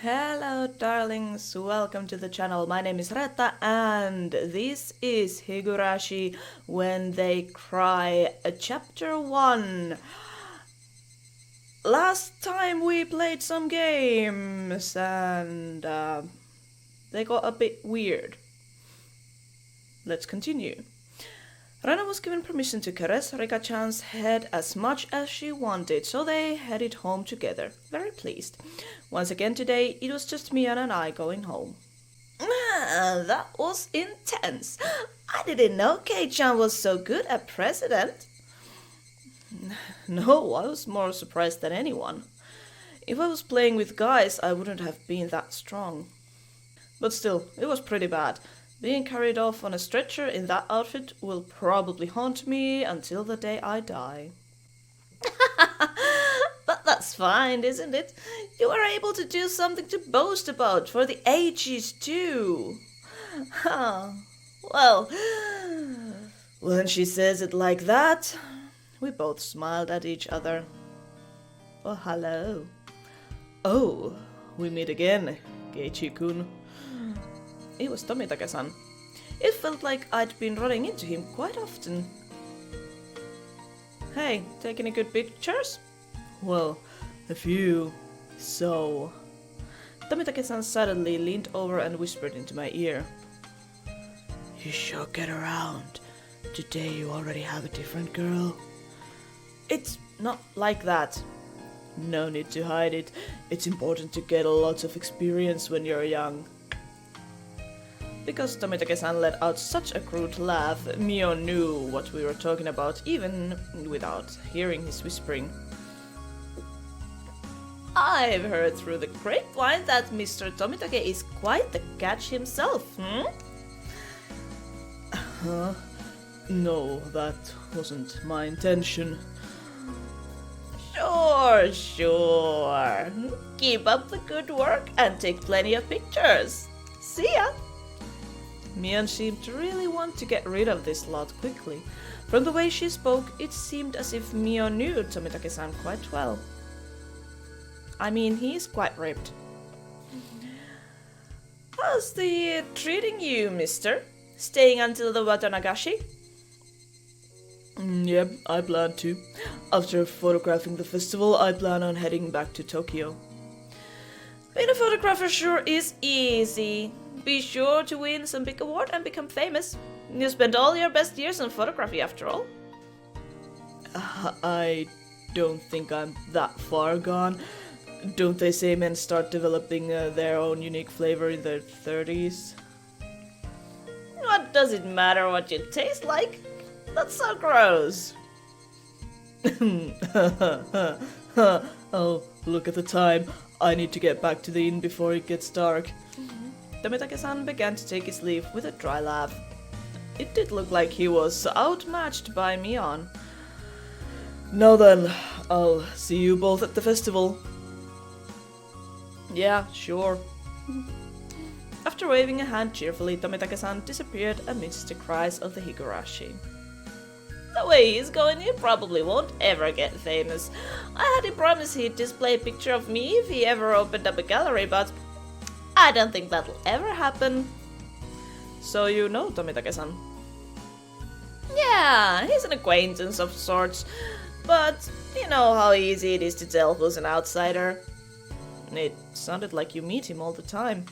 Hello darlings, welcome to the channel. My name is ReettaJ and this is Higurashi When They Cry, chapter 1. Last time we played some games and they got a bit weird. Let's continue. Rana was given permission to caress Rika-chan's head as much as she wanted, so they headed home together, very pleased. Once again today, it was just Mian and I going home. That was intense. I didn't know Kei-chan was so good at president. No, I was more surprised than anyone. If I was playing with guys, I wouldn't have been that strong. But still, it was pretty bad. Being carried off on a stretcher in that outfit will probably haunt me until the day I die. But that's fine, isn't it? You were able to do something to boast about for the ages too. Well, when she says it like that, we both smiled at each other. Oh, hello. Oh, we meet again, Keiichi-kun. It was Tomitake-san. It felt like I'd been running into him quite often. Hey, take any good pictures? Well, a few. So... Tomitake-san suddenly leaned over and whispered into my ear. You sure get around. Today you already have a different girl. It's not like that. No need to hide it. It's important to get a lot of experience when you're young. Because Tomitake-san let out such a crude laugh, Mio knew what we were talking about, even without hearing his whispering. I've heard through the grapevine that Mr. Tomitake is quite the catch himself, No, that wasn't my intention. Sure. Keep up the good work and take plenty of pictures. See ya! Mian seemed to really want to get rid of this lot quickly. From the way she spoke, it seemed as if Mio knew Tomitake-san quite well. I mean, he's quite ripped. How's the treating you, mister? Staying until the Watanagashi? Yep, I plan to. After photographing the festival, I plan on heading back to Tokyo. Being a photographer sure is easy. Be sure to win some big award and become famous. You spent all your best years in photography after all. I don't think I'm that far gone. Don't they say men start developing their own unique flavor in their 30s? What does it matter what you taste like? That's so gross. Oh, look at the time. I need to get back to the inn before it gets dark. Tomitake-san began to take his leave with a dry laugh. It did look like he was outmatched by Mian. Now then, I'll see you both at the festival. Yeah, sure. After waving a hand cheerfully, Tomitake-san disappeared amidst the cries of the Higurashi. The way he's going, he probably won't ever get famous. I had him promise he'd display a picture of me if he ever opened up a gallery, but I don't think that'll ever happen. So you know Tomitake-san? Yeah, he's an acquaintance of sorts, but you know how easy it is to tell who's an outsider. It sounded like you meet him all the time.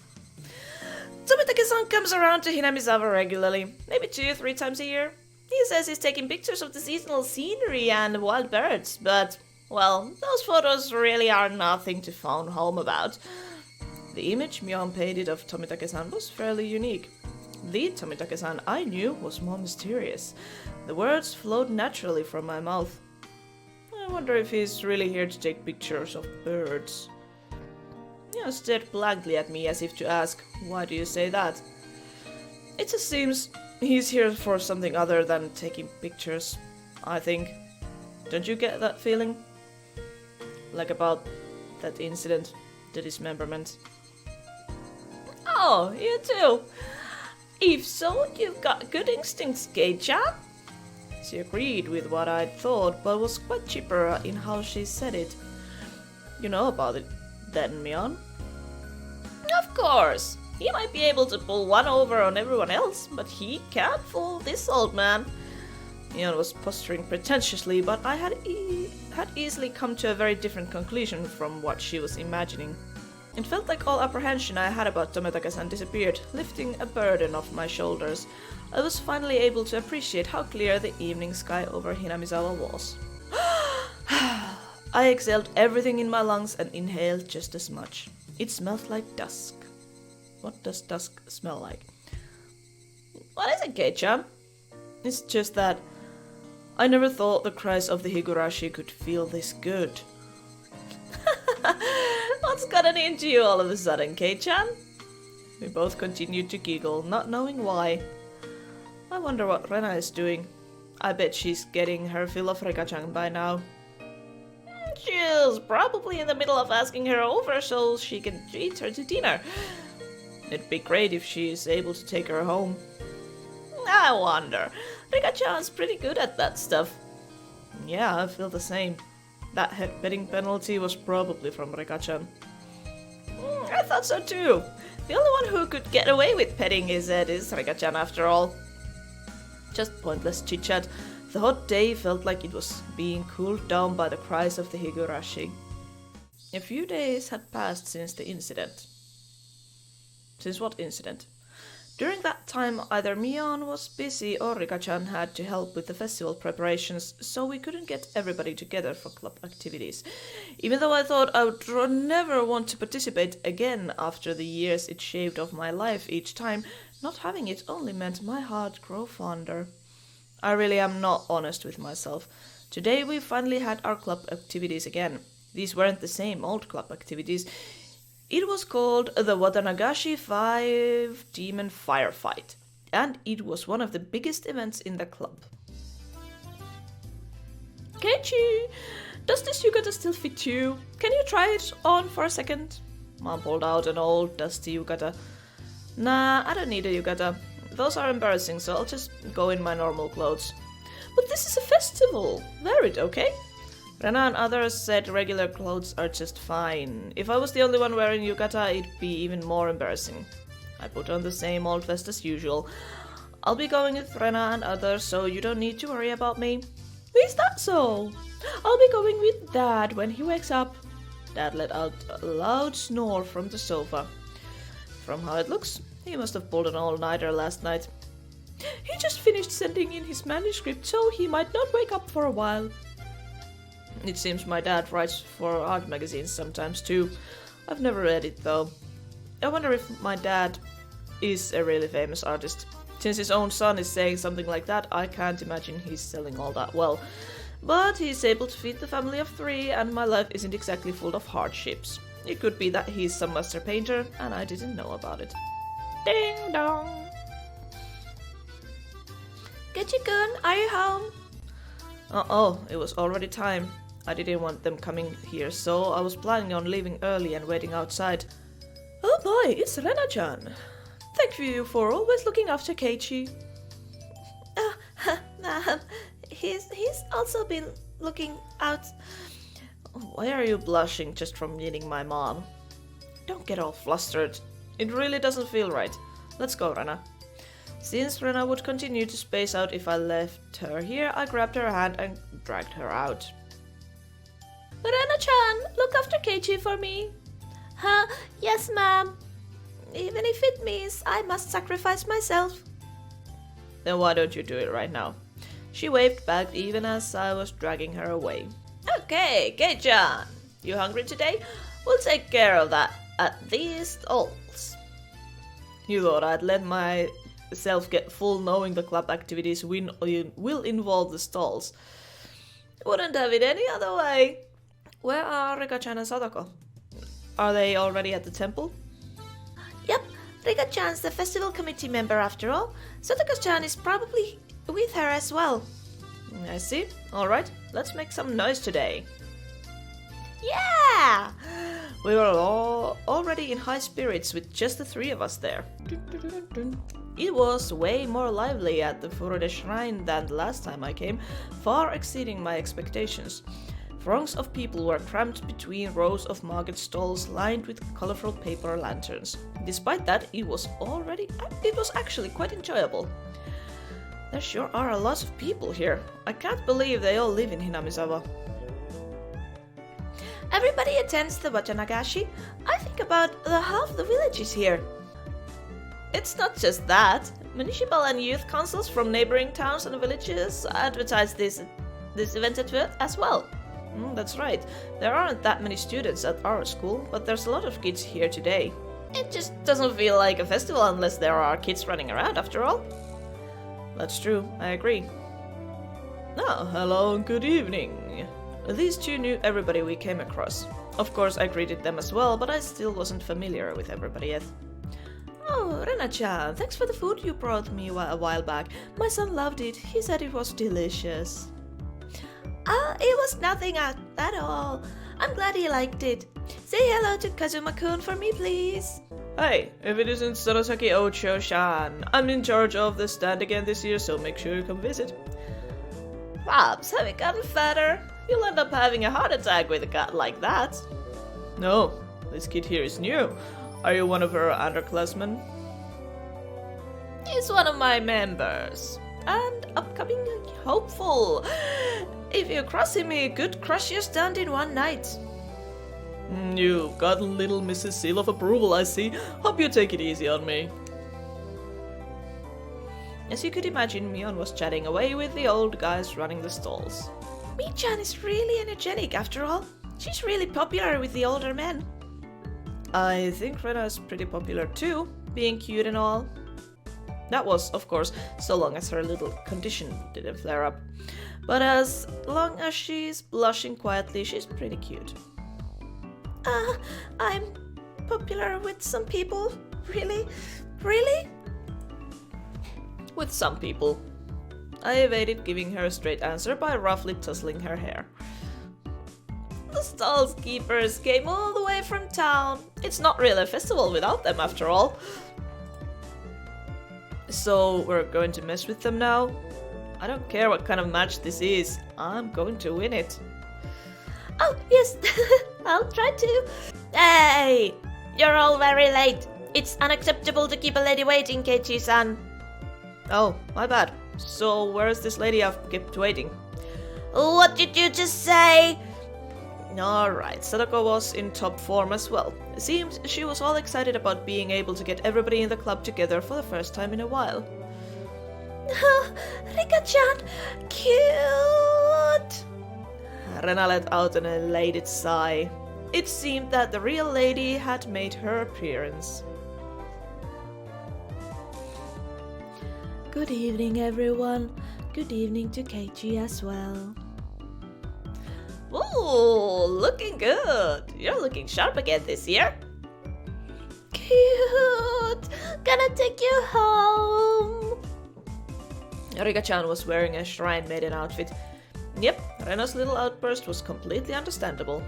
Tomitake-san comes around to Hinamizawa regularly, maybe 2-3 times a year. He says he's taking pictures of the seasonal scenery and wild birds, but, well, those photos really are nothing to phone home about. The image Mian painted of Tomitake-san was fairly unique. The Tomitake-san I knew was more mysterious. The words flowed naturally from my mouth. I wonder if he's really here to take pictures of birds. Mian stared blankly at me as if to ask, why do you say that? It just seems he's here for something other than taking pictures, I think. Don't you get that feeling? Like about that incident, the dismemberment. Oh, you too. If so, you've got good instincts, Kei-chan. She agreed with what I'd thought, but was quite chipper in how she said it. You know about it then, Mian? Of course, he might be able to pull one over on everyone else, but he can't fool this old man. Ian was posturing pretentiously, but I had easily come to a very different conclusion from what she was imagining. It felt like all apprehension I had about Tomitake-san disappeared, lifting a burden off my shoulders. I was finally able to appreciate how clear the evening sky over Hinamizawa was. I exhaled everything in my lungs and inhaled just as much. It smelled like dusk. What does dusk smell like? What is it, Kei-chan? It's just that I never thought the cries of the Higurashi could feel this good. What's gotten into you all of a sudden, Kei-chan? We both continued to giggle, not knowing why. I wonder what Rena is doing. I bet she's getting her fill of ReettaJ by now. She's probably in the middle of asking her over so she can treat her to dinner. It'd be great if she's able to take her home. I wonder. ReettaJ's pretty good at that stuff. Yeah, I feel the same. That petting penalty was probably from ReettaJ. I thought so too. The only one who could get away with petting his head is ReettaJ after all. Just pointless chit-chat. The hot day felt like it was being cooled down by the cries of the Higurashi. A few days had passed since the incident. Since what incident? During that time, either Mion was busy or ReettaJ had to help with the festival preparations, so we couldn't get everybody together for club activities. Even though I thought I would never want to participate again after the years it shaved off my life each time, not having it only meant my heart grew fonder. I really am not honest with myself. Today we finally had our club activities again. These weren't the same old club activities. It was called the Watanagashi 5 Demon Firefight, and it was one of the biggest events in the club. Keiichi, does this yukata still fit you? Can you try it on for a second? Mom pulled out an old dusty yukata. Nah, I don't need a yukata. Those are embarrassing, so I'll just go in my normal clothes. But this is a festival. Wear it, okay? Rena and others said regular clothes are just fine. If I was the only one wearing yukata, it'd be even more embarrassing. I put on the same old vest as usual. I'll be going with Rena and others, so you don't need to worry about me. Is that so? I'll be going with Dad when he wakes up. Dad let out a loud snore from the sofa. From how it looks, he must have pulled an all-nighter last night. He just finished sending in his manuscript, so he might not wake up for a while. It seems my dad writes for art magazines sometimes too. I've never read it though. I wonder if my dad is a really famous artist. Since his own son is saying something like that, I can't imagine he's selling all that well. But he's able to feed the family of 3, and my life isn't exactly full of hardships. It could be that he's some master painter, and I didn't know about it. Ding dong! Keiichi-kun, are you home? Oh, it was already time. I didn't want them coming here, so I was planning on leaving early and waiting outside. Oh boy, it's Rena-chan. Thank you for always looking after Keiichi. He's also been looking out. Why are you blushing just from meeting my mom? Don't get all flustered. It really doesn't feel right. Let's go, Rena. Since Rena would continue to space out if I left her here, I grabbed her hand and dragged her out. Rena-chan, look after Keiichi for me. Yes, ma'am. Even if it means I must sacrifice myself. Then why don't you do it right now? She waved back even as I was dragging her away. Okay, Kei-chan. You hungry today? We'll take care of that at these stalls. You thought I'd let myself get full knowing the club activities will involve the stalls. Wouldn't have it any other way. Where are Rika-chan and Sadako? Are they already at the temple? Yep, Rika-chan's the festival committee member after all. Sadako-chan is probably with her as well. I see. Alright, let's make some noise today. Yeah! We were all already in high spirits with just the 3 of us there. It was way more lively at the Furude Shrine than the last time I came, far exceeding my expectations. Throngs of people were crammed between rows of market stalls lined with colorful paper lanterns. Despite that, it was actually quite enjoyable. There sure are a lot of people here. I can't believe they all live in Hinamizawa. Everybody attends the Watanagashi. I think about half the village is here. It's not just that. Municipal and youth councils from neighboring towns and villages advertise this event as well. That's right. There aren't that many students at our school, but there's a lot of kids here today. It just doesn't feel like a festival unless there are kids running around after all. That's true, I agree. Oh, hello and good evening. These two knew everybody we came across. Of course, I greeted them as well, but I still wasn't familiar with everybody yet. Oh, ReettaJ, thanks for the food you brought me a while back. My son loved it. He said it was delicious. It was nothing at all. I'm glad he liked it. Say hello to Kazuma-kun for me, please. Hey, if it isn't Sorosaki Ocho-san, I'm in charge of the stand again this year, so make sure you come visit. Pops, have you gotten fatter? You'll end up having a heart attack with a gut like that. No, this kid here is new. Are you one of her underclassmen? He's one of my members. And upcoming hopeful. If you cross him, he could crush your stand in one night. You've got a little Mrs. Seal of approval, I see. Hope you take it easy on me. As you could imagine, Mion was chatting away with the old guys running the stalls. Mi-chan is really energetic after all. She's really popular with the older men. I think Rena is pretty popular too, being cute and all. That was, of course, so long as her little condition didn't flare up. But as long as she's blushing quietly, she's pretty cute. I'm popular with some people? Really? Really? With some people. I evaded giving her a straight answer by roughly tussling her hair. The stalls keepers came all the way from town. It's not really a festival without them after all. So we're going to mess with them now? I don't care what kind of match this is. I'm going to win it. Oh, yes. I'll try to. Hey! You're all very late. It's unacceptable to keep a lady waiting, Keiichi-san. Oh, my bad. So where's this lady I've kept waiting? What did you just say? Alright, Sadako was in top form as well. It seems she was all excited about being able to get everybody in the club together for the first time in a while. Rika-chan, cute! Rena let out an elated sigh. It seemed that the real lady had made her appearance. Good evening, everyone. Good evening to Keiichi as well. Ooh, looking good. You're looking sharp again this year. Cute. Gonna take you home. Rika-chan was wearing a shrine maiden outfit. Yep, Rena's little outburst was completely understandable.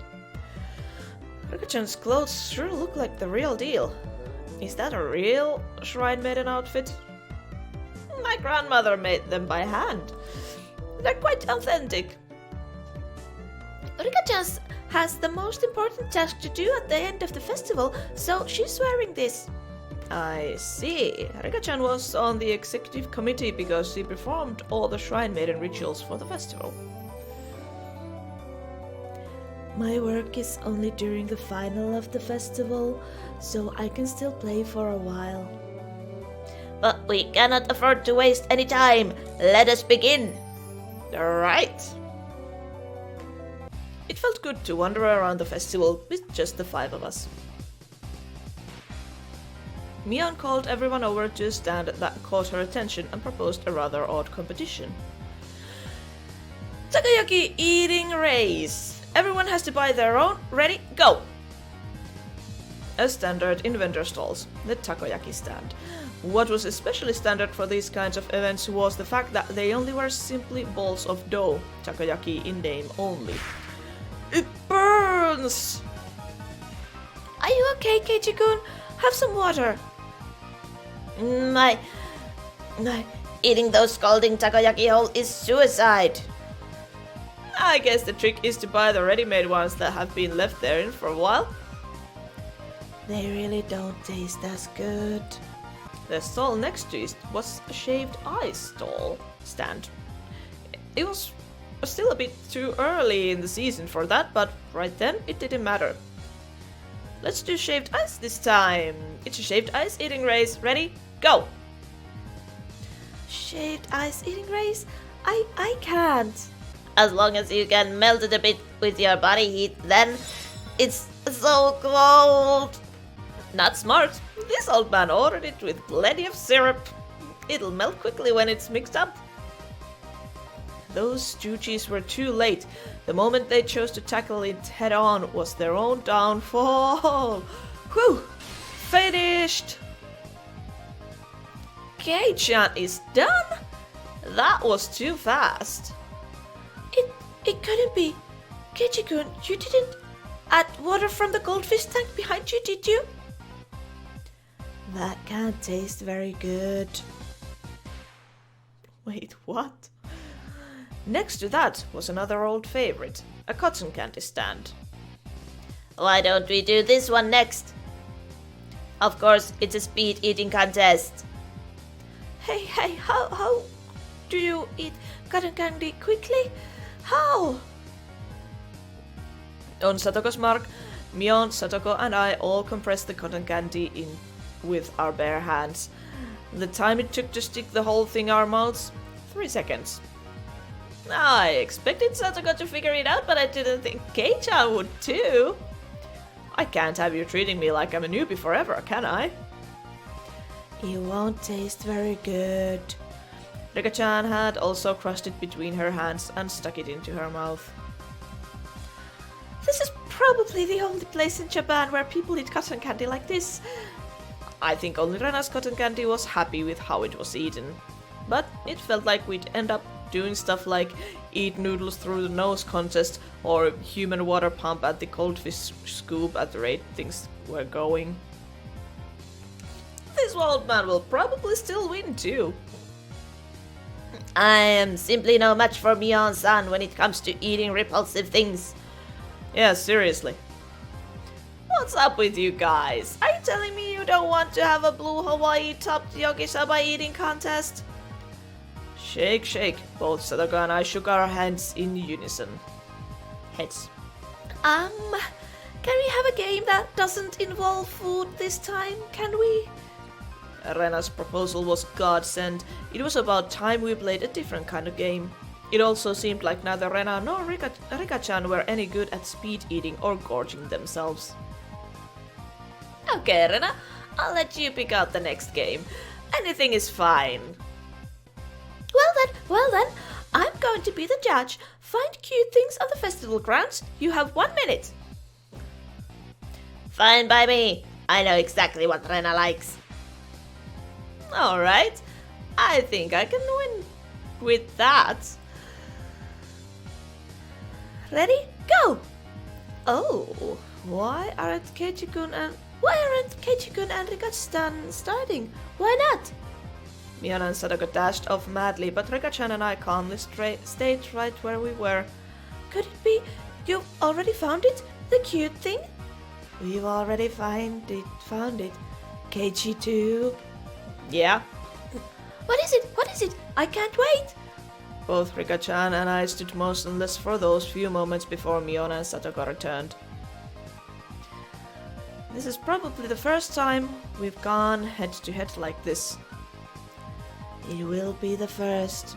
Rika-chan's clothes sure look like the real deal. Is that a real shrine maiden outfit? My grandmother made them by hand. They're quite authentic. Rika-chan has the most important task to do at the end of the festival, so she's wearing this. I see. Rika-chan was on the executive committee because she performed all the Shrine Maiden rituals for the festival. My work is only during the final of the festival, so I can still play for a while. But we cannot afford to waste any time. Let us begin. Right. It felt good to wander around the festival with just the five of us. Mion called everyone over to a stand that caught her attention and proposed a rather odd competition. Takoyaki eating race! Everyone has to buy their own. Ready? Go! As standard in vendor stalls, the takoyaki stand. What was especially standard for these kinds of events was the fact that they only were simply balls of dough, takoyaki in name only. It burns! Are you okay, Keiichi-kun? Have some water. Eating those scalding takoyaki whole is suicide. I guess the trick is to buy the ready-made ones that have been left there in for a while. They really don't taste as good. The stall next to it was a shaved ice stand. It was still a bit too early in the season for that, but right then it didn't matter. Let's do shaved ice this time. It's a shaved ice eating race. Ready? Go! Shaved ice eating race? I can't. As long as you can melt it a bit with your body heat, then it's so cold. Not smart. This old man ordered it with plenty of syrup. It'll melt quickly when it's mixed up. Those stooges were too late. The moment they chose to tackle it head-on was their own downfall. Whew! Finished! Kei-chan is done? That was too fast. It couldn't be. Keiichi-kun, you didn't add water from the goldfish tank behind you, did you? That can't taste very good. Wait, what? Next to that was another old favorite, a cotton candy stand. Why don't we do this one next? Of course, it's a speed eating contest. Hey, how do you eat cotton candy quickly? How? On Satoko's mark, Mion, Satoko and I all compressed the cotton candy in with our bare hands. The time it took to stick the whole thing in our mouths, 3 seconds. I expected Satoko to figure it out, but I didn't think Kei-chan would too. I can't have you treating me like I'm a newbie forever, can I? It won't taste very good. ReettaJ had also crushed it between her hands and stuck it into her mouth. This is probably the only place in Japan where people eat cotton candy like this. I think only Rena's cotton candy was happy with how it was eaten. But it felt like we'd end up doing stuff like eat noodles through the nose contest or human water pump at the goldfish scoop at the rate things were going. This old man will probably still win too. I am simply no match for Mion-san when it comes to eating repulsive things. Yeah, seriously. What's up with you guys? Are you telling me you don't want to have a blue Hawaii topped Yokisaba eating contest? Shake, shake. Both Satoko and I shook our hands in unison. Heads. Can we have a game that doesn't involve food this time? Can we? Rena's proposal was godsend. It was about time we played a different kind of game. It also seemed like neither Rena nor ReettaJ were any good at speed eating or gorging themselves. Okay, Rena, I'll let you pick out the next game. Anything is fine. Well then, I'm going to be the judge. Find cute things on the festival grounds. You have 1 minute. Fine by me. I know exactly what Rena likes. Alright, I think I can win with that. Ready? Go! Oh, why aren't Keiichi-kun and ReettaJ starting? Why not? Mion and Satoko dashed off madly, but ReettaJ and I calmly stayed right where we were. Could it be you've already found it? The cute thing? We've already found it. Keiichi too. Yeah. What is it? I can't wait. Both ReettaJ and I stood motionless for those few moments before Mion and Satoko returned. This is probably the first time we've gone head to head like this. It will be the first.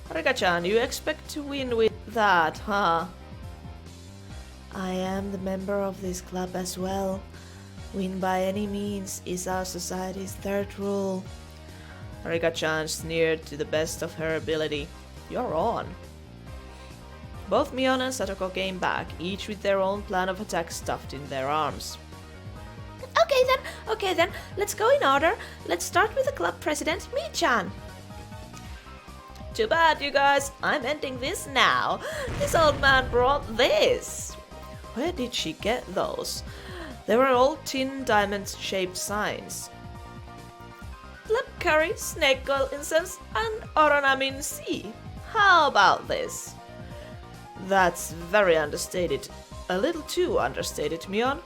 ReettaJ, you expect to win with that, huh? I am the member of this club as well. Win by any means is our society's third rule. ReettaJ sneered to the best of her ability. You're on. Both Mion and Satoko came back, each with their own plan of attack stuffed in their arms. Okay then, let's go in order. Let's start with the club president, Mi-chan. Too bad, you guys. I'm ending this now. This old man brought this. Where did she get those? They were all tin diamond-shaped signs. Club curry, snake oil incense, and Oranamin C. How about this? That's very understated. A little too understated, Mion.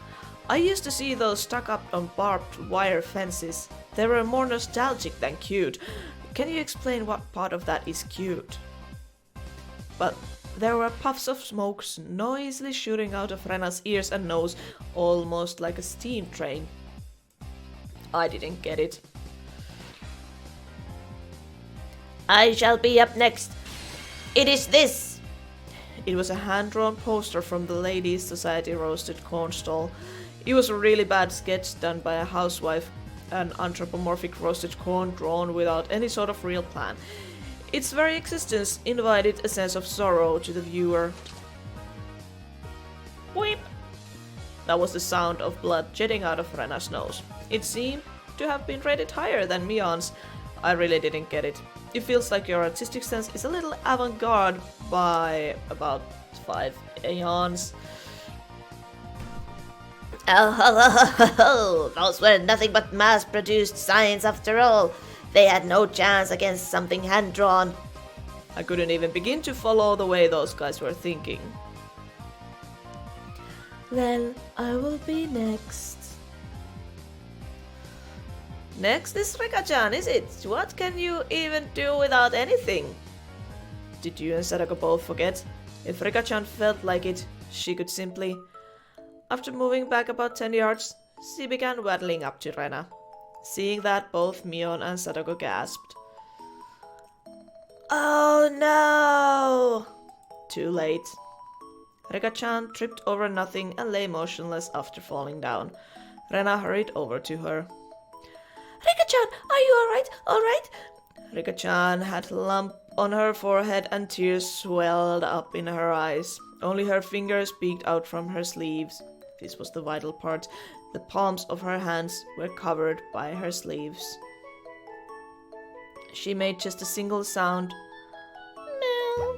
I used to see those stuck up on barbed wire fences. They were more nostalgic than cute. Can you explain what part of that is cute? But there were puffs of smoke noisily shooting out of Rena's ears and nose, almost like a steam train. I didn't get it. I shall be up next. It is this. It was a hand-drawn poster from the Ladies' Society roasted corn stall. It was a really bad sketch done by a housewife, an anthropomorphic roasted corn drawn without any sort of real plan. Its very existence invited a sense of sorrow to the viewer. Weep! That was the sound of blood jetting out of Rena's nose. It seemed to have been rated higher than Mion's. I really didn't get it. It feels like your artistic sense is a little avant-garde by about 5 eons. Oh, those were nothing but mass-produced science after all. They had no chance against something hand-drawn. I couldn't even begin to follow the way those guys were thinking. Well, I will be next. Next is ReettaJ, is it? What can you even do without anything? Did you and Sadako both forget? If ReettaJ felt like it, she could simply... After moving back about 10 yards, she began waddling up to Rena. Seeing that, both Mion and Sadako gasped. Oh no! Too late. ReettaJ tripped over nothing and lay motionless after falling down. Rena hurried over to her. ReettaJ, are you alright? Alright? ReettaJ had a lump on her forehead and tears swelled up in her eyes. Only her fingers peeked out from her sleeves. This was the vital part. The palms of her hands were covered by her sleeves. She made just a single sound. Meow.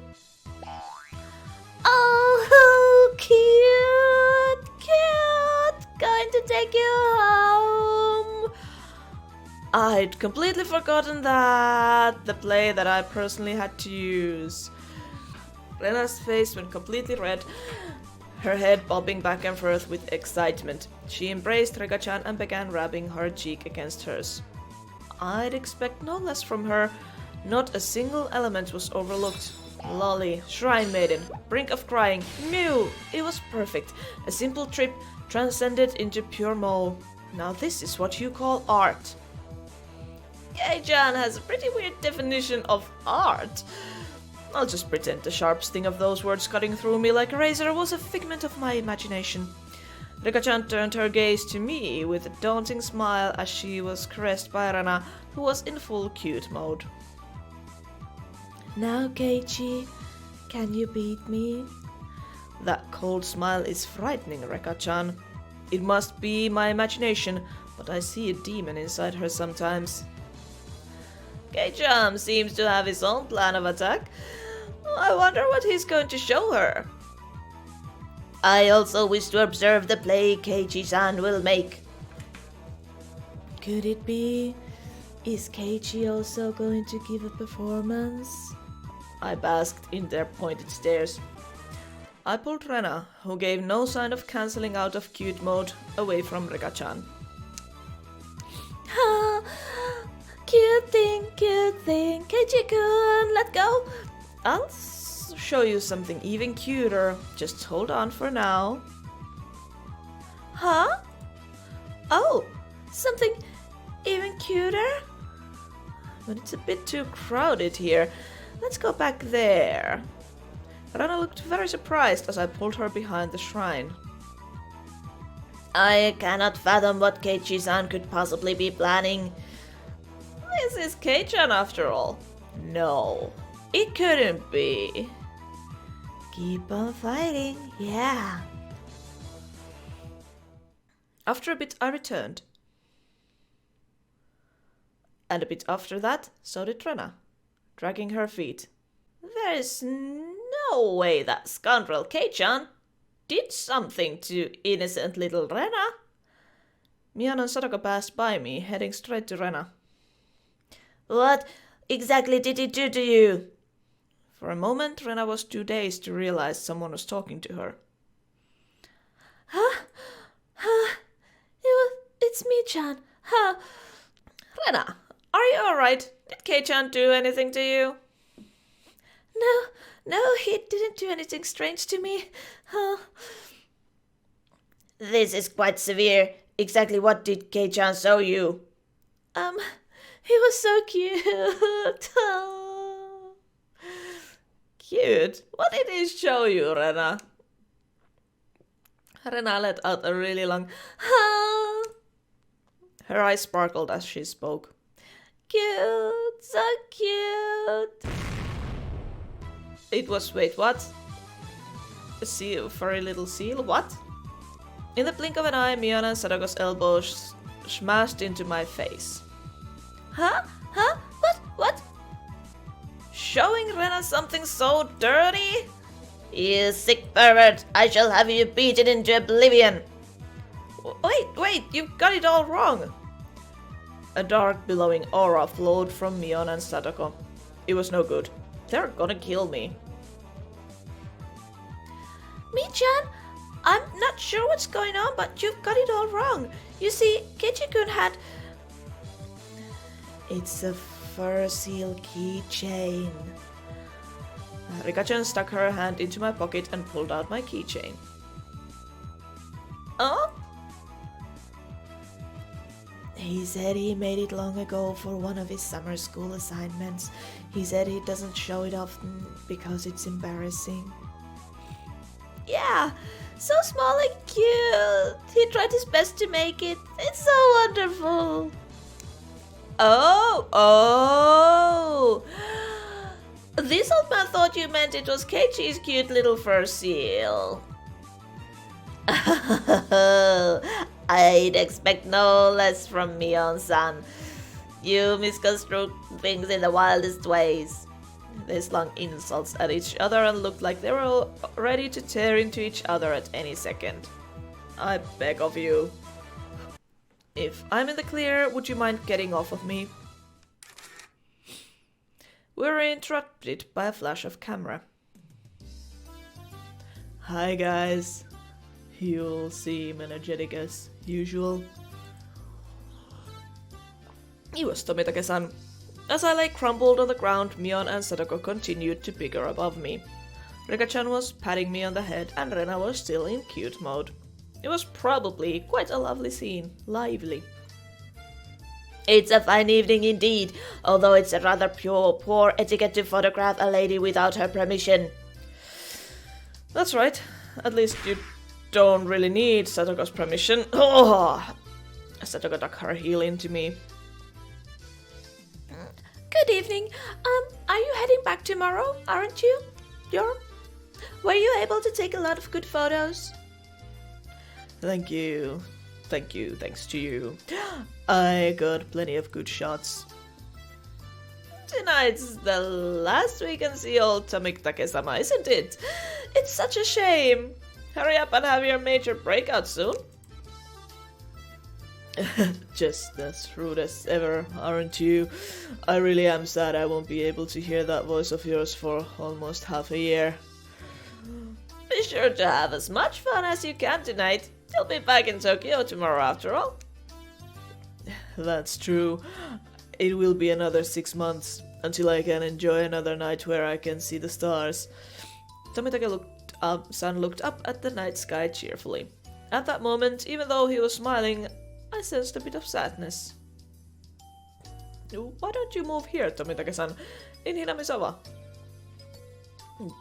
Oh, cute, cute. Going to take you home. I'd completely forgotten that. The play that I personally had to use. Rena's face went completely red, her head bobbing back and forth with excitement. She embraced ReettaJ and began rubbing her cheek against hers. I'd expect no less from her. Not a single element was overlooked. Lolly, Shrine Maiden, brink of crying, Mew! It was perfect. A simple trip transcended into pure Mo. Now this is what you call art. Kei-chan has a pretty weird definition of art. I'll just pretend the sharp sting of those words cutting through me like a razor was a figment of my imagination. ReettaJ turned her gaze to me with a daunting smile as she was caressed by Rena, who was in full cute mode. Now, Keiichi, can you beat me? That cold smile is frightening, ReettaJ. It must be my imagination, but I see a demon inside her sometimes. Kei-chan seems to have his own plan of attack. I wonder what he's going to show her. I also wish to observe the play Keiichi-san will make. Could it be? Is Keiichi also going to give a performance? I basked in their pointed stares. I pulled Rena, who gave no sign of cancelling out of cute mode, away from ReettaJ. Ha! Cute thing, Keiichi-kun, let go! I'll show you something even cuter. Just hold on for now. Huh? Oh, something even cuter? But it's a bit too crowded here. Let's go back there. Rana looked very surprised as I pulled her behind the shrine. I cannot fathom what Keiichi-san could possibly be planning. This is Kei-chan after all. No, it couldn't be. Keep on fighting, yeah. After a bit I returned. And a bit after that, so did Rena, dragging her feet. There's no way that scoundrel Kei-chan did something to innocent little Rena. Mian and Sadako passed by me, heading straight to Rena. What exactly did he do to you? For a moment, Rena was too dazed to realize someone was talking to her. Huh? It's me, Chan. Huh? Rena, are you alright? Did Kei-chan do anything to you? No, he didn't do anything strange to me. Huh? This is quite severe. Exactly what did Kei-chan show you? He was so cute. Cute? What did he show you, Rena? Rena let out a really long "huh." Her eyes sparkled as she spoke. Cute, so cute. It was, wait, what? A seal, furry little seal, what? In the blink of an eye, Miona and Sadako's elbows smashed into my face. Huh? What? Showing Rena something so dirty? You sick pervert! I shall have you beaten into oblivion! Wait, you've got it all wrong! A dark, billowing aura flowed from Miona and Sadako. It was no good. They're gonna kill me. Mi-chan, I'm not sure what's going on, but you've got it all wrong. You see, Keiichi-kun had... It's a fur seal keychain. ReettaJ stuck her hand into my pocket and pulled out my keychain. Oh? He said he made it long ago for one of his summer school assignments. He said he doesn't show it often because it's embarrassing. Yeah, so small and cute. He tried his best to make it. It's so wonderful. Oh! This old man thought you meant it was Keiichi's cute little fur seal. I'd expect no less from Mion-san. You misconstrued things in the wildest ways. They slung insults at each other and looked like they were ready to tear into each other at any second. I beg of you. If I'm in the clear, would you mind getting off of me? We were interrupted by a flash of camera. Hi guys. You'll seem energetic as usual. It was Tomitake-san. As I lay crumpled on the ground, Mion and Sadako continued to bicker above me. ReettaJ was patting me on the head and Rena was still in cute mode. It was probably quite a lovely scene, lively. It's a fine evening indeed, although it's a rather poor etiquette to photograph a lady without her permission. That's right, at least you don't really need Sadako's permission. Oh! Sadako dug her heel into me. Good evening. Are you heading back tomorrow, aren't you? Were you able to take a lot of good photos? Thank you. Thanks to you. I got plenty of good shots. Tonight's the last we can see old Tomitake-sama, isn't it? It's such a shame. Hurry up and have your major breakout soon. Just as rude as ever, aren't you? I really am sad I won't be able to hear that voice of yours for almost half a year. Be sure to have as much fun as you can tonight. You'll be back in Tokyo tomorrow after all. That's true. It will be another 6 months until I can enjoy another night where I can see the stars. Tomitake looked up at the night sky cheerfully. At that moment, even though he was smiling, I sensed a bit of sadness. Why don't you move here, Tomitake-san, in Hinamizawa?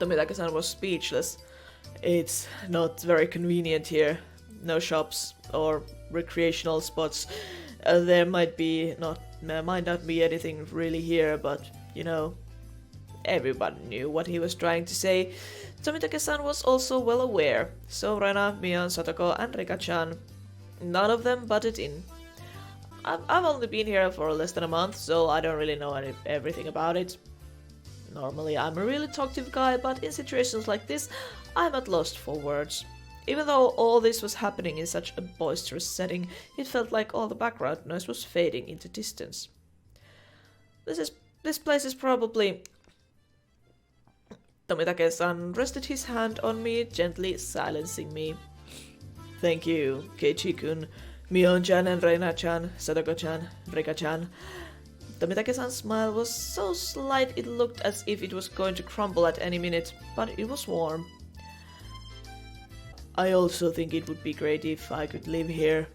Tomitake-san was speechless. It's not very convenient here. No shops or recreational spots. There might not be anything really here, but you know, everybody knew what he was trying to say. Tomitake-san was also well aware. So Rena, Mion, Satoko, and ReettaJ, none of them butted in. I've only been here for less than a month, so I don't really know everything about it. Normally I'm a really talkative guy, but in situations like this, I'm at loss for words. Even though all this was happening in such a boisterous setting, it felt like all the background noise was fading into distance. This place is probably Tomitake-san rested his hand on me, gently silencing me. Thank you, Keiichi-kun, Mion-chan and Reina-chan, Sadako-chan, Rika-chan. Tomitake-san's smile was so slight it looked as if it was going to crumble at any minute, but it was warm. I also think it would be great if I could live here.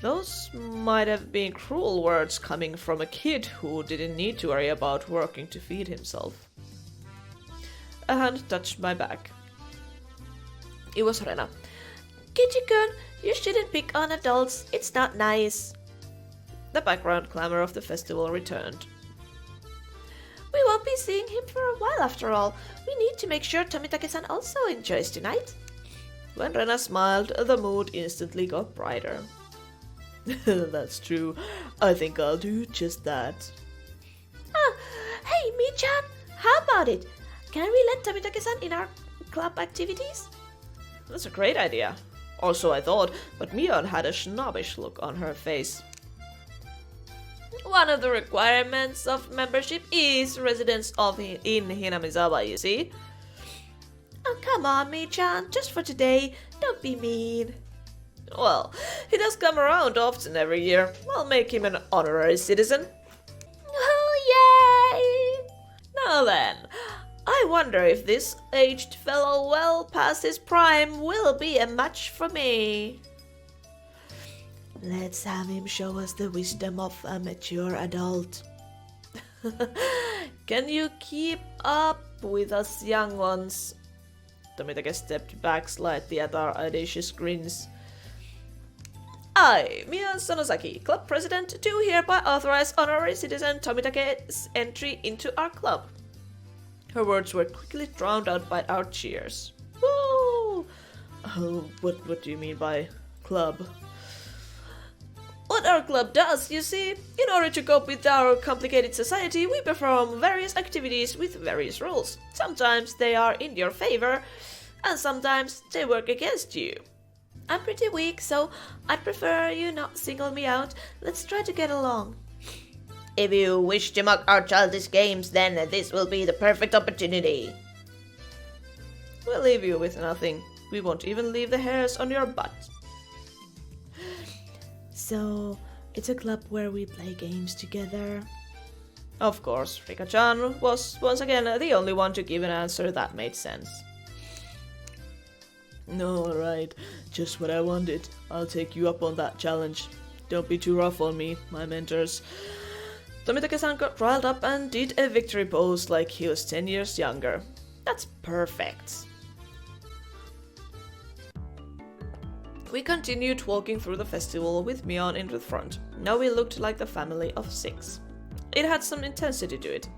Those might have been cruel words coming from a kid who didn't need to worry about working to feed himself. A hand touched my back. It was Rena. Keiichi-kun, you shouldn't pick on adults. It's not nice. The background clamor of the festival returned. We won't be seeing him for a while after all. We need to make sure Tomitake-san also enjoys tonight. When Rena smiled, the mood instantly got brighter. That's true. I think I'll do just that. Hey, Mi-chan, how about it? Can we let Tomitake-san in our club activities? That's a great idea. Also, I thought, but Mion had a snobbish look on her face. One of the requirements of membership is residence in Hinamizawa, you see. Oh, come on, Mi-chan, just for today. Don't be mean. Well, he does come around often every year. I'll make him an honorary citizen. Oh, yay! Now then, I wonder if this aged fellow well past his prime will be a match for me. Let's have him show us the wisdom of a mature adult. Can you keep up with us young ones? Tomitake stepped back slightly at our audacious grins. I, Miya Sonosaki, club president, do hereby authorize honorary citizen Tomitake's entry into our club. Her words were quickly drowned out by our cheers. Woo! Oh, what do you mean by club? What our club does, you see, in order to cope with our complicated society, we perform various activities with various rules. Sometimes they are in your favor, and sometimes they work against you. I'm pretty weak, so I'd prefer you not single me out. Let's try to get along. If you wish to mock our childish games, then this will be the perfect opportunity. We'll leave you with nothing. We won't even leave the hairs on your butt. So, it's a club where we play games together? Of course, Rika-chan was once again the only one to give an answer that made sense. Alright, just what I wanted. I'll take you up on that challenge. Don't be too rough on me, my mentors. Tomitake-san got riled up and did a victory pose like he was 10 years younger. That's perfect. We continued walking through the festival with Mion in the front. Now we looked like the family of 6. It had some intensity to it.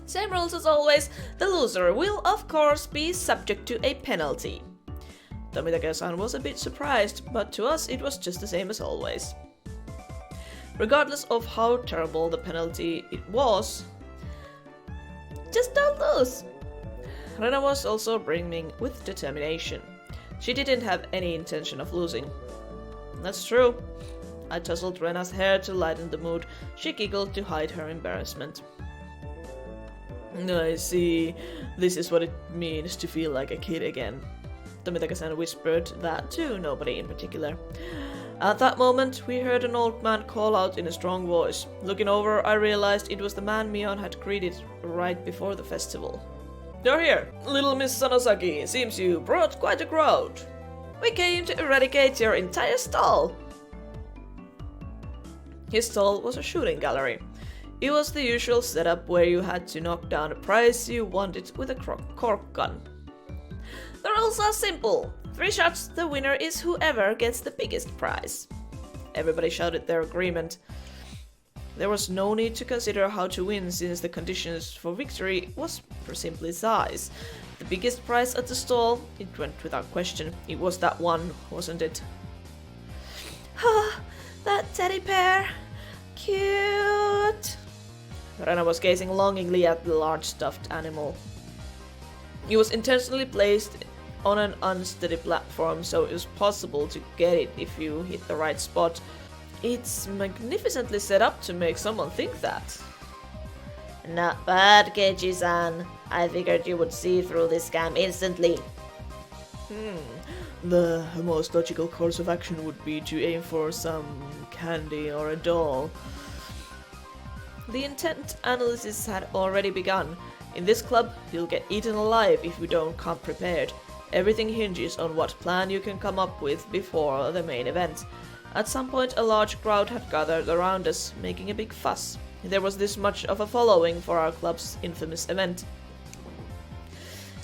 Same rules as always, the loser will of course be subject to a penalty. Tomitake-san was a bit surprised, but to us it was just the same as always. Regardless of how terrible the penalty it was, just don't lose! Rena was also brimming with determination. She didn't have any intention of losing. That's true. I tousled Rena's hair to lighten the mood. She giggled to hide her embarrassment. I see. This is what it means to feel like a kid again. Tomitake-san whispered that to nobody in particular. At that moment, we heard an old man call out in a strong voice. Looking over, I realized it was the man Mion had greeted right before the festival. You're here, little Miss Sonosaki. Seems you brought quite a crowd. We came to eradicate your entire stall. His stall was a shooting gallery. It was the usual setup where you had to knock down a prize you wanted with a cork gun. The rules are simple. 3 shots, the winner is whoever gets the biggest prize. Everybody shouted their agreement. There was no need to consider how to win since the conditions for victory was simply size. The biggest prize at the stall, it went without question. It was that one, wasn't it? Ah, that teddy bear. Cute. Rena was gazing longingly at the large stuffed animal. It was intentionally placed on an unsteady platform, so it was possible to get it if you hit the right spot. It's magnificently set up to make someone think that. Not bad, Keiichi-san. I figured you would see through this scam instantly. The most logical course of action would be to aim for some candy or a doll. The intent analysis had already begun. In this club, you'll get eaten alive if you don't come prepared. Everything hinges on what plan you can come up with before the main event. At some point, a large crowd had gathered around us, making a big fuss. There was this much of a following for our club's infamous event.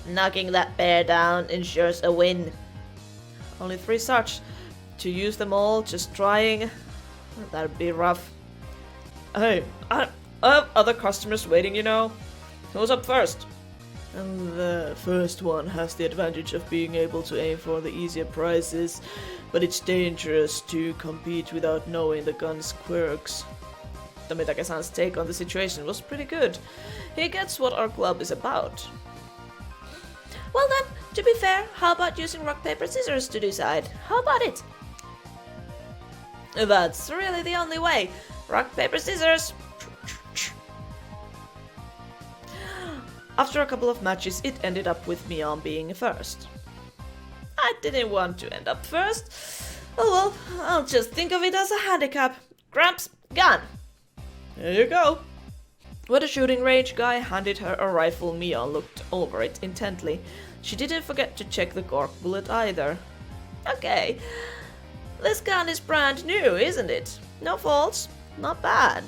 Knocking that bear down ensures a win. Only 3 such. To use them all, just trying, that'd be rough. Hey, I have other customers waiting, you know. Who's up first? And the first one has the advantage of being able to aim for the easier prizes, but it's dangerous to compete without knowing the gun's quirks. Tomitake-san's take on the situation was pretty good. He gets what our club is about. Well then, to be fair, how about using rock, paper, scissors to decide? How about it? That's really the only way. Rock, paper, scissors! After a couple of matches, it ended up with Mion being first. I didn't want to end up first. Oh well, I'll just think of it as a handicap. Gramps, gun! There you go. When the shooting range guy handed her a rifle, Mion looked over it intently. She didn't forget to check the cork bullet either. Okay, this gun is brand new, isn't it? No faults, not bad.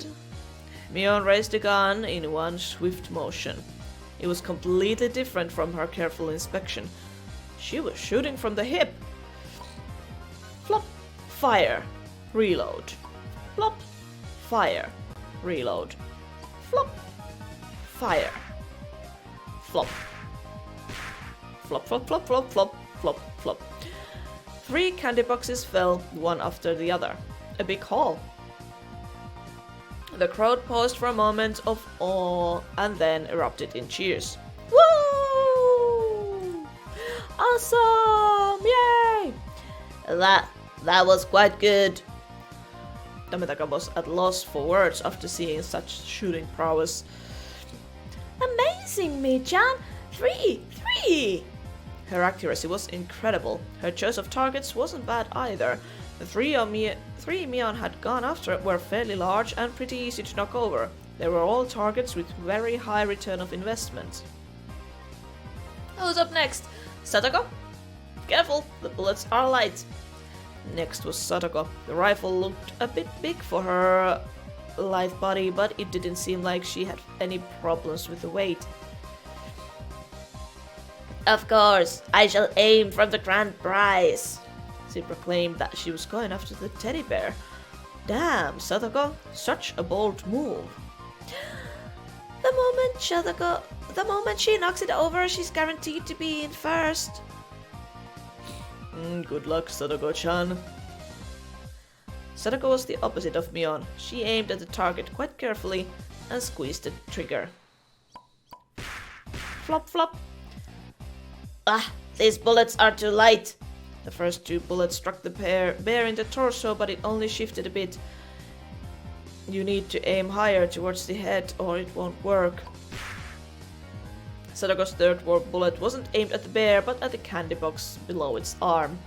Mion raised the gun in one swift motion. It was completely different from her careful inspection. She was shooting from the hip. Flop, fire, reload. Flop, fire, reload. Flop, fire, flop. Flop, flop, flop, flop, flop, flop, flop. 3 candy boxes fell, one after the other. A big haul. The crowd paused for a moment of awe and then erupted in cheers. Woo! Awesome! Yay! That was quite good. Tomitake was at loss for words after seeing such shooting prowess. Amazing, Mii-chan! 3! Her accuracy was incredible. Her choice of targets wasn't bad either. The 3 Mion had gone after were fairly large and pretty easy to knock over. They were all targets with very high return of investment. Who's up next? Satoko? Careful, the bullets are light. Next was Satoko. The rifle looked a bit big for her lithe body, but it didn't seem like she had any problems with the weight. Of course, I shall aim from the grand prize. She proclaimed that she was going after the teddy bear. Damn, Satoko, such a bold move. The moment she knocks it over, she's guaranteed to be in first. Good luck, Satoko-chan. Satoko was the opposite of Mion. She aimed at the target quite carefully and squeezed the trigger. Flop, flop. Ah, these bullets are too light. The first 2 bullets struck the bear in the torso, but it only shifted a bit. You need to aim higher towards the head or it won't work. Satoko's 3rd bullet wasn't aimed at the bear, but at the candy box below its arm.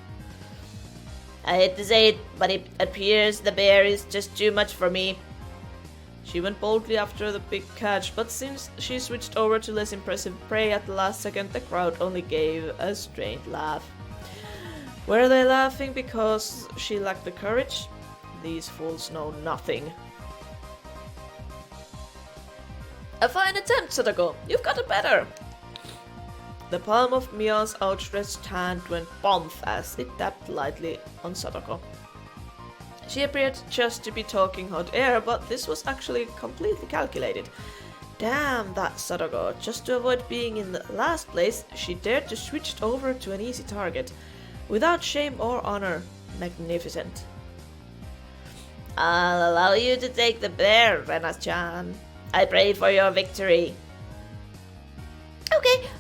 I hate to say it, but it appears the bear is just too much for me. She went boldly after the big catch, but since she switched over to less impressive prey at the last second, the crowd only gave a strained laugh. Were they laughing because she lacked the courage? These fools know nothing. A fine attempt, Satoko. You've got it better. The palm of Mion's outstretched hand went boom as it tapped lightly on Satoko. She appeared just to be talking hot air, but this was actually completely calculated. Damn that Satoko. Just to avoid being in the last place, she dared to switch over to an easy target. Without shame or honor. Magnificent. I'll allow you to take the bear, Rena-chan. I pray for your victory.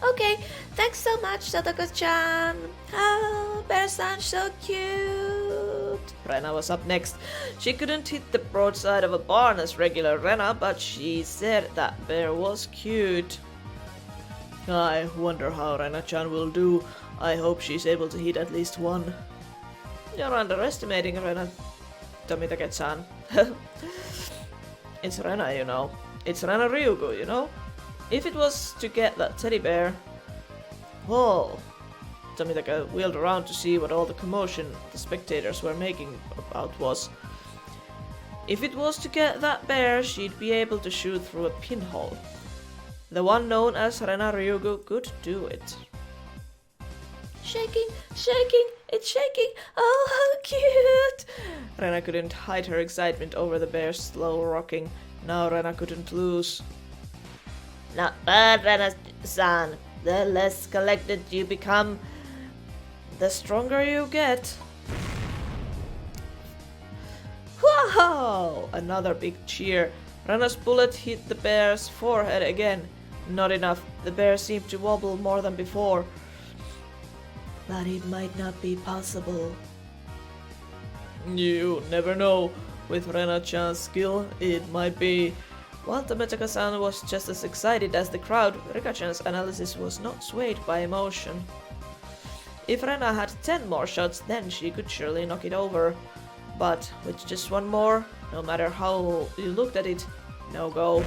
Okay. Thanks so much, Satoko-chan. Oh, bear sounds so cute. Rena was up next. She couldn't hit the broadside of a barn as regular Rena, but she said that bear was cute. I wonder how Rena-chan will do. I hope she's able to hit at least one. You're underestimating Rena, Tomitake-chan. It's Rena, you know. It's Rena Ryugu, you know. If it was to get that teddy bear... Whoa! Tomitake wheeled around to see what all the commotion the spectators were making about was. If it was to get that bear, she'd be able to shoot through a pinhole. The one known as Rena Ryugu could do it. Shaking, shaking, it's shaking. Oh, how cute! Rena couldn't hide her excitement over the bear's slow rocking. Now Rena couldn't lose. Not bad, Rena-san. The less collected you become, the stronger you get. Wow! Another big cheer. Rena's bullet hit the bear's forehead again. Not enough. The bear seemed to wobble more than before. But it might not be possible. You never know. With Rena-chan's skill, it might be. While Tomitake-san was just as excited as the crowd, Rika-chan's analysis was not swayed by emotion. If Rena had 10 more shots, then she could surely knock it over. But with just one more, no matter how you looked at it, no go.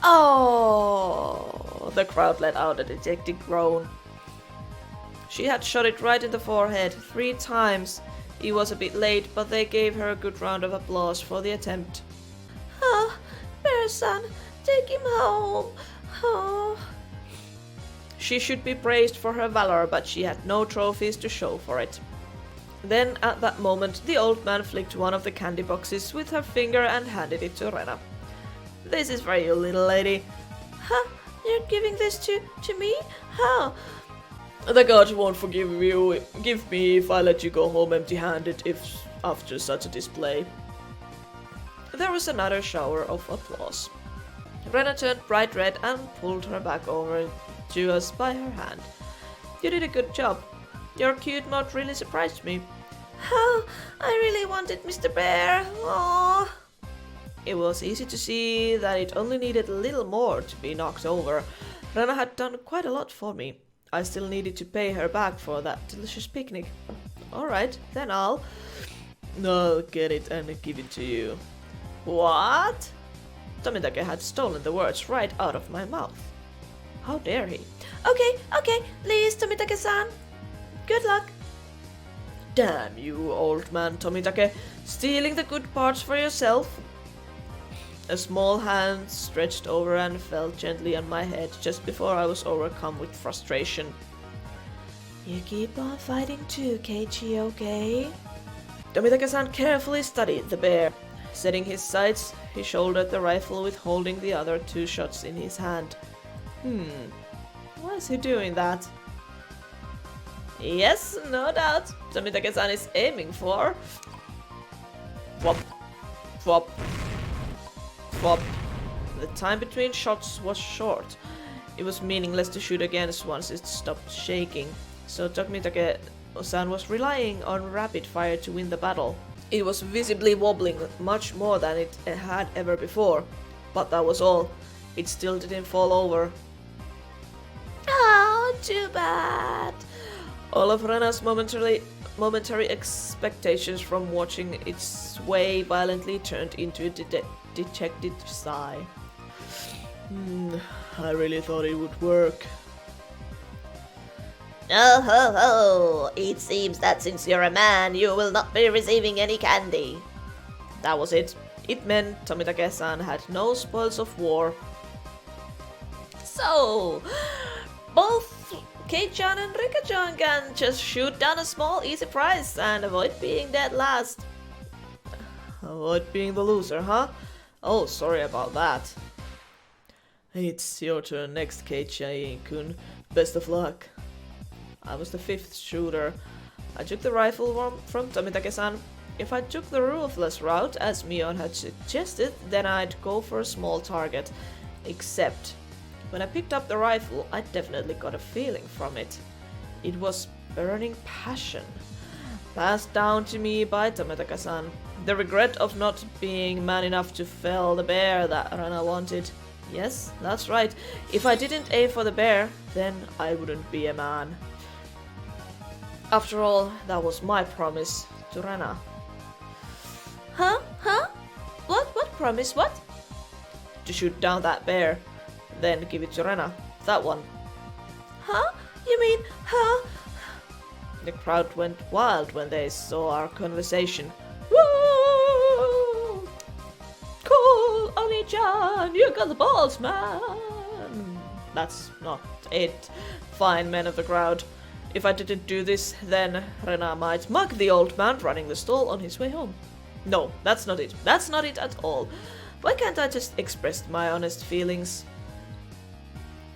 Oh! The crowd let out a dejected groan. She had shot it right in the forehead 3 times. It was a bit late, but they gave her a good round of applause for the attempt. Ah, Bear-san, take him home. Oh. She should be praised for her valor, but she had no trophies to show for it. Then, at that moment, the old man flicked one of the candy boxes with her finger and handed it to Rena. This is for you, little lady. Huh? You're giving this to me? How? The gods won't give me if I let you go home empty-handed after such a display. There was another shower of applause. Rena turned bright red and pulled her back over to us by her hand. You did a good job. Your cute mode really surprised me. Oh, I really wanted Mr. Bear. Aww. It was easy to see that it only needed a little more to be knocked over. Rena had done quite a lot for me. I still needed to pay her back for that delicious picnic. Alright, then I'll get it and give it to you. What? Tomitake had stolen the words right out of my mouth. How dare he? Okay, please, Tomitake-san. Good luck. Damn you, old man Tomitake, stealing the good parts for yourself. A small hand stretched over and fell gently on my head just before I was overcome with frustration. You keep on fighting too, Keiichi, okay? Tomitake-san carefully studied the bear. Setting his sights, he shouldered the rifle with holding the other 2 shots in his hand. Why is he doing that? Yes, no doubt. Tomitake-san is aiming for... Flop. Flop. Flop. The time between shots was short. It was meaningless to shoot against once it stopped shaking, so Tomitake-san was relying on rapid fire to win the battle. It was visibly wobbling much more than it had ever before, but that was all. It still didn't fall over. Oh, too bad. All of Rena's momentary expectations from watching it sway violently turned into a dejected sigh. I really thought it would work. Oh ho ho! It seems that since you're a man, you will not be receiving any candy. That was it. It meant Tomitake-san had no spoils of war. So, both Kei-chan and Rika-chan can just shoot down a small easy prize and avoid being dead last. Avoid being the loser, huh? Oh, sorry about that. It's your turn next, Kei-chan-kun. Best of luck. I was the 5th shooter. I took the rifle from Tomitake-san. If I took the ruthless route, as Mion had suggested, then I'd go for a small target. Except, when I picked up the rifle, I definitely got a feeling from it. It was burning passion. Passed down to me by Tomitake-san. The regret of not being man enough to fell the bear that Rena wanted. Yes, that's right. If I didn't aim for the bear, then I wouldn't be a man. After all, that was my promise to Rena. Huh? What promise? What? To shoot down that bear, then give it to Rena. That one. Huh? You mean, huh? The crowd went wild when they saw our conversation. Woo! Cool, Oni-chan, you got the balls, man! That's not it. Fine, men of the crowd. If I didn't do this, then Rena might mug the old man running the stall on his way home. No, that's not it. That's not it at all. Why can't I just express my honest feelings?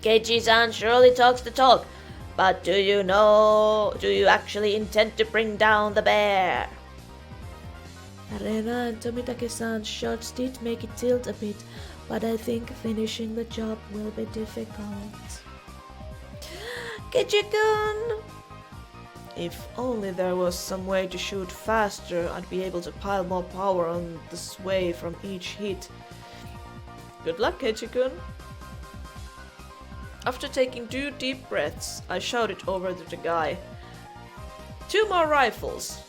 Keiichi-san surely talks the talk, but do you actually intend to bring down the bear? Rena and Tomitake-san's shots did make it tilt a bit, but I think finishing the job will be difficult. Keiichi-kun! If only there was some way to shoot faster, I'd be able to pile more power on the sway from each hit. Good luck, Keiichi-kun. After taking 2 deep breaths, I shouted over to the guy. 2 more rifles!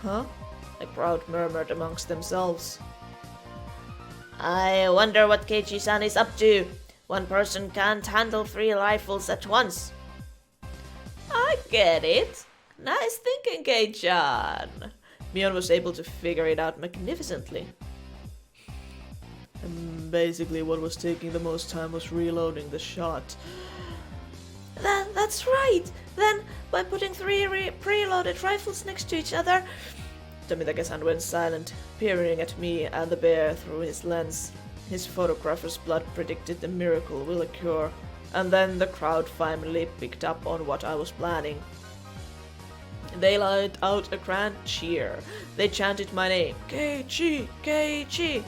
Huh? The crowd murmured amongst themselves. I wonder what Keiichi-san is up to. One person can't handle 3 rifles at once. I get it. Nice thinking, Kei-chan. Mion was able to figure it out magnificently. And basically what was taking the most time was reloading the shot. That's right! Then, by putting 3 preloaded rifles next to each other... Tomitake-san went silent, peering at me and the bear through his lens. His photographer's blood predicted the miracle will occur, and then the crowd finally picked up on what I was planning. They let out a grand cheer. They chanted my name, Keiichi, Keiichi.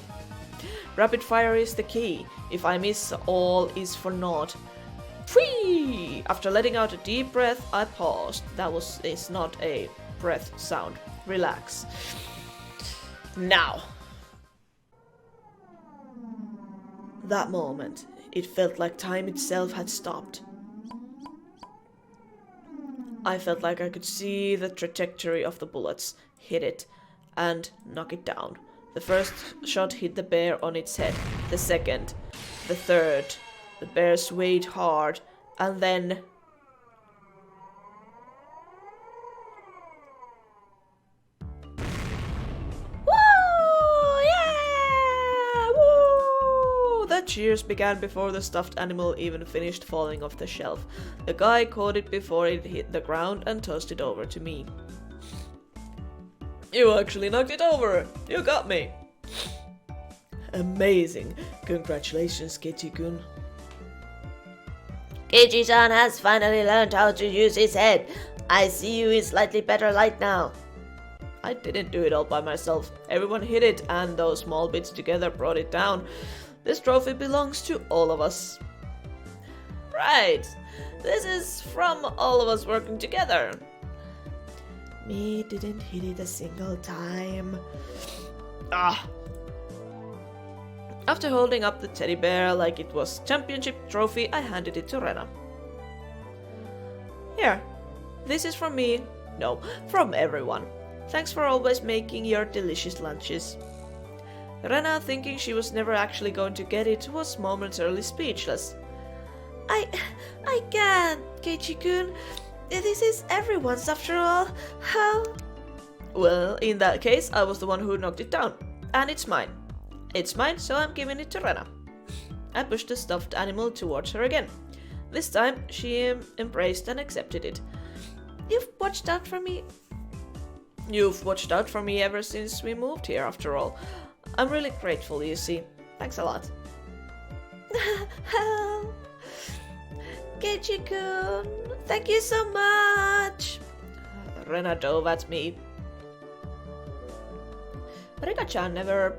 Rapid fire is the key. If I miss, all is for naught. Free! After letting out a deep breath, I paused. Is not a breath sound. Relax. Now. That moment, it felt like time itself had stopped. I felt like I could see the trajectory of the bullets, hit it, and knock it down. The first shot hit the bear on its head, the second, the third. The bear swayed hard, and then... Woo! Yeah! Woo! The cheers began before the stuffed animal even finished falling off the shelf. The guy caught it before it hit the ground and tossed it over to me. You actually knocked it over! You got me! Amazing! Congratulations, Keiichi-kun. Keiichi-san has finally learned how to use his head. I see you in slightly better light now. I didn't do it all by myself. Everyone hit it, and those small bits together brought it down. This trophy belongs to all of us. Right! This is from all of us working together. Me didn't hit it a single time. Ah! After holding up the teddy bear like it was championship trophy, I handed it to Rena. Here, this is from me. No, from everyone. Thanks for always making your delicious lunches. Rena, thinking she was never actually going to get it, was momentarily speechless. I can't, Keiichi-kun. This is everyone's after all. How? Well, in that case, I was the one who knocked it down. And it's mine. It's mine, so I'm giving it to Rena. I pushed the stuffed animal towards her again. This time, she embraced and accepted it. You've watched out for me. You've watched out for me ever since we moved here, after all. I'm really grateful, you see. Thanks a lot. Keiichi-kun, thank you so much. Rena dove at me. ReettaChan never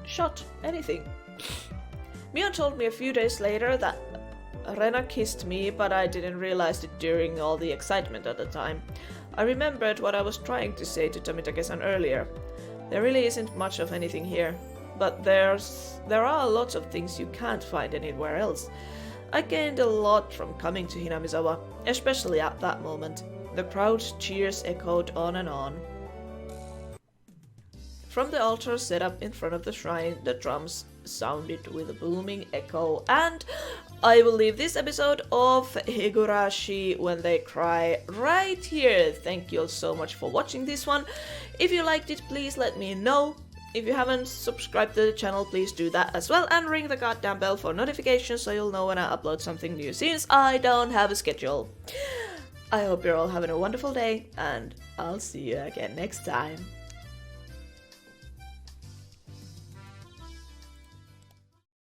shot anything. Mion told me a few days later that Rena kissed me, but I didn't realize it during all the excitement at the time. I remembered what I was trying to say to Tomitake-san earlier. There really isn't much of anything here, but there are lots of things you can't find anywhere else. I gained a lot from coming to Hinamizawa, especially at that moment. The crowd's cheers echoed on and on. From the altar set up in front of the shrine, the drums sounded with a booming echo, and I will leave this episode of Higurashi When They Cry right here. Thank you all so much for watching this one. If you liked it, please let me know. If you haven't subscribed to the channel, please do that as well, and ring the goddamn bell for notifications so you'll know when I upload something new, since I don't have a schedule. I hope you're all having a wonderful day, and I'll see you again next time.